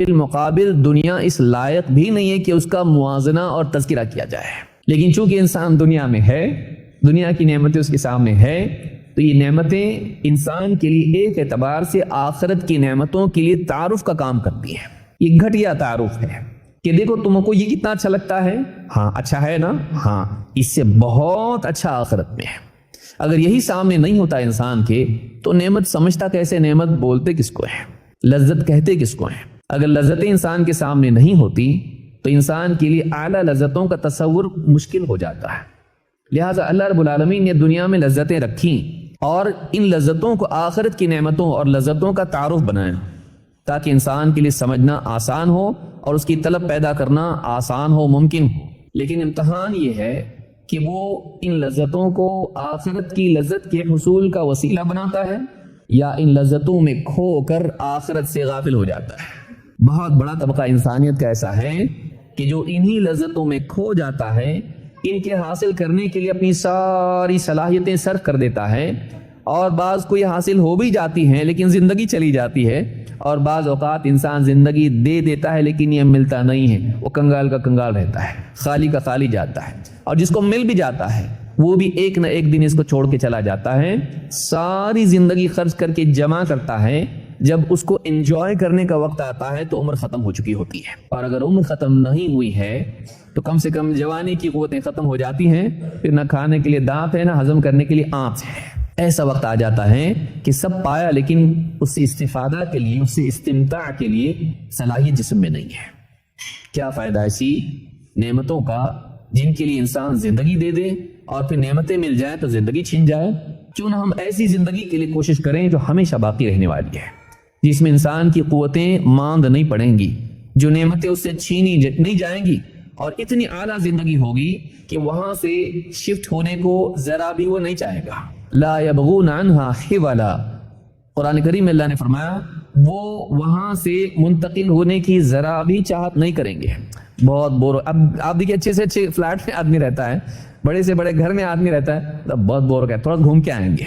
بالمقابل دنیا اس لائق بھی نہیں ہے کہ اس کا موازنہ اور تذکرہ کیا جائے، لیکن چونکہ انسان دنیا میں ہے، دنیا کی نعمتیں اس کے سامنے ہے، تو یہ نعمتیں انسان کے لیے ایک اعتبار سے آخرت کی نعمتوں کے لیے تعارف کا کام کرتی ہیں۔ یہ گھٹیا تعارف ہے کہ دیکھو تم کو یہ کتنا اچھا لگتا ہے، ہاں اچھا ہے نا، ہاں اس سے بہت اچھا آخرت میں ہے۔ اگر یہی سامنے نہیں ہوتا انسان کے تو نعمت سمجھتا کیسے، نعمت بولتے کس کو ہے، لذت کہتے کس کو ہے؟ اگر لذتیں انسان کے سامنے نہیں ہوتی تو انسان کے لیے اعلیٰ لذتوں کا تصور مشکل ہو جاتا ہے۔ لہٰذا اللہ رب العالمین نے دنیا میں لذتیں رکھیں اور ان لذتوں کو آخرت کی نعمتوں اور لذتوں کا تعارف بنایا تاکہ انسان کے لیے سمجھنا آسان ہو اور اس کی طلب پیدا کرنا آسان ہو، ممکن ہو۔ لیکن امتحان یہ ہے کہ وہ ان لذتوں کو آخرت کی لذت کے حصول کا وسیلہ بناتا ہے یا ان لذتوں میں کھو کر آخرت سے غافل ہو جاتا ہے۔ بہت بڑا طبقہ انسانیت کا ایسا ہے کہ جو انہی لذتوں میں کھو جاتا ہے، ان کے حاصل کرنے کے لیے اپنی ساری صلاحیتیں صرف کر دیتا ہے، اور بعض کو یہ حاصل ہو بھی جاتی ہیں لیکن زندگی چلی جاتی ہے، اور بعض اوقات انسان زندگی دے دیتا ہے لیکن یہ ملتا نہیں ہے، وہ کنگال کا کنگال رہتا ہے، خالی کا خالی جاتا ہے، اور جس کو مل بھی جاتا ہے وہ بھی ایک نہ ایک دن اس کو چھوڑ کے چلا جاتا ہے۔ ساری زندگی خرچ کر کے جمع کرتا ہے، جب اس کو انجوائے کرنے کا وقت آتا ہے تو عمر ختم ہو چکی ہوتی ہے، اور اگر عمر ختم نہیں ہوئی ہے تو کم سے کم جوانی کی قوتیں ختم ہو جاتی ہیں، پھر نہ کھانے کے لیے دانت ہے نہ ہضم کرنے کے لیے آنت ہے۔ ایسا وقت آ جاتا ہے کہ سب پایا لیکن اس سے استفادہ کے لیے، اس سے استمتاع کے لیے صلاحیت جسم میں نہیں ہے۔ کیا فائدہ ایسی نعمتوں کا جن کے لیے انسان زندگی دے دے اور پھر نعمتیں مل جائیں تو زندگی چھن جائے؟ کیوں نہ ہم ایسی زندگی کے لیے کوشش کریں جو ہمیشہ باقی رہنے والی ہے، جس میں انسان کی قوتیں ماند نہیں پڑیں گی، جو نعمتیں اس سے چھینی نہیں جائیں گی، اور اتنی اعلیٰ زندگی ہوگی کہ وہاں سے شفٹ ہونے کو ذرا بھی وہ نہیں چاہے گا۔ لا يبغون عنها حولا، قرآن کریم میں اللہ نے فرمایا وہ وہاں سے منتقل ہونے کی ذرا بھی چاہت نہیں کریں گے۔ بہت بور، اب آپ دیکھیں اچھے سے اچھے فلیٹ میں آدمی رہتا ہے، بڑے سے بڑے گھر میں آدمی رہتا ہے، تو بہت بور ہو گیا، تھوڑا گھوم کے آئیں گے،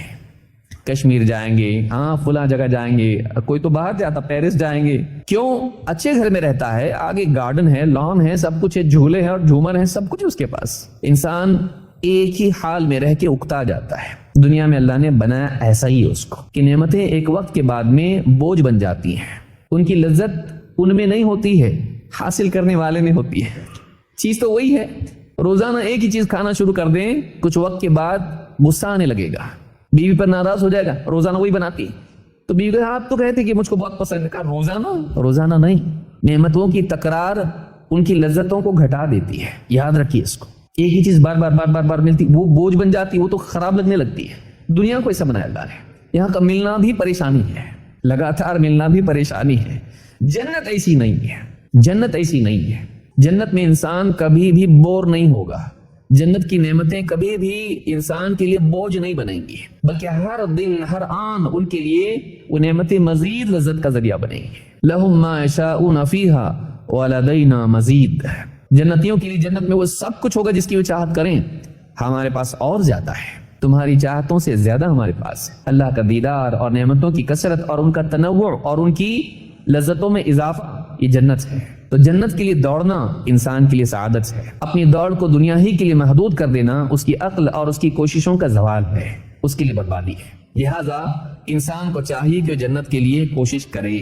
کشمیر جائیں گے، ہاں فلاں جگہ جائیں گے، کوئی تو باہر جاتا پیرس جائیں گے۔ کیوں؟ اچھے گھر میں رہتا ہے، آگے گارڈن ہے، لان ہے، سب کچھ ہے، جھولے ہیں اور جھومر ہیں، سب کچھ اس کے پاس۔ انسان ایک ہی حال میں رہ کے اکتا جاتا ہے۔ دنیا میں اللہ نے بنایا ایسا ہی اس کو کہ نعمتیں ایک وقت کے بعد میں بوجھ بن جاتی ہیں، ان کی لذت ان میں نہیں ہوتی ہے، حاصل کرنے والے میں ہوتی ہے۔ چیز تو وہی ہے، روزانہ ایک ہی چیز کھانا شروع کر دیں، کچھ وقت کے بعد غصہ آنے لگے گا، بیوی پر ناراض ہو جائے گا، روزانہ وہی بناتی، تو بیوی کہا آپ تو کہتے کہ مجھ کو بہت پسند ہے، کہا روزانہ نہیں۔ نعمتوں کی تکرار ان کی لذتوں کو گھٹا دیتی ہے، یاد رکھیے اس کو۔ ایک ہی چیز بار بار ملتی، وہ بوجھ بن جاتی، وہ تو خراب لگنے لگتی ہے۔ دنیا کو ایسا بنایا اللہ نے، یہاں کا ملنا بھی پریشانی ہے، لگاتار ملنا بھی پریشانی ہے۔ جنت ایسی نہیں ہے، جنت ایسی نہیں ہے۔ جنت میں انسان کبھی بھی بور نہیں ہوگا، جنت کی نعمتیں کبھی بھی انسان کے لیے بوجھ نہیں بنیں گی، بلکہ ہر دن ہر آن ان کے لیے وہ نعمتیں مزید لذت کا ذریعہ بنیں گی۔ لَهُم مَّا يَشَاءُونَ فِيهَا وَلَدَيْنَا مَزِيدٌ، جنتیوں کے لیے جنت میں وہ سب کچھ ہوگا جس کی وہ چاہت کریں، ہمارے پاس اور زیادہ ہے، تمہاری چاہتوں سے زیادہ ہمارے پاس ہے۔ اللہ کا دیدار اور نعمتوں کی کثرت اور ان کا تنوع اور ان کی لذتوں میں اضافہ، یہ جنت ہے۔ تو جنت کے لیے دوڑنا انسان کے لیے سعادت ہے، اپنی دوڑ کو دنیا ہی کے لیے محدود کر دینا اس کی عقل اور اس کی کوششوں کا زوال ہے، اس کے لیے بربادی ہے۔ لہذا انسان کو چاہیے کہ جنت کے لیے کوشش کرے۔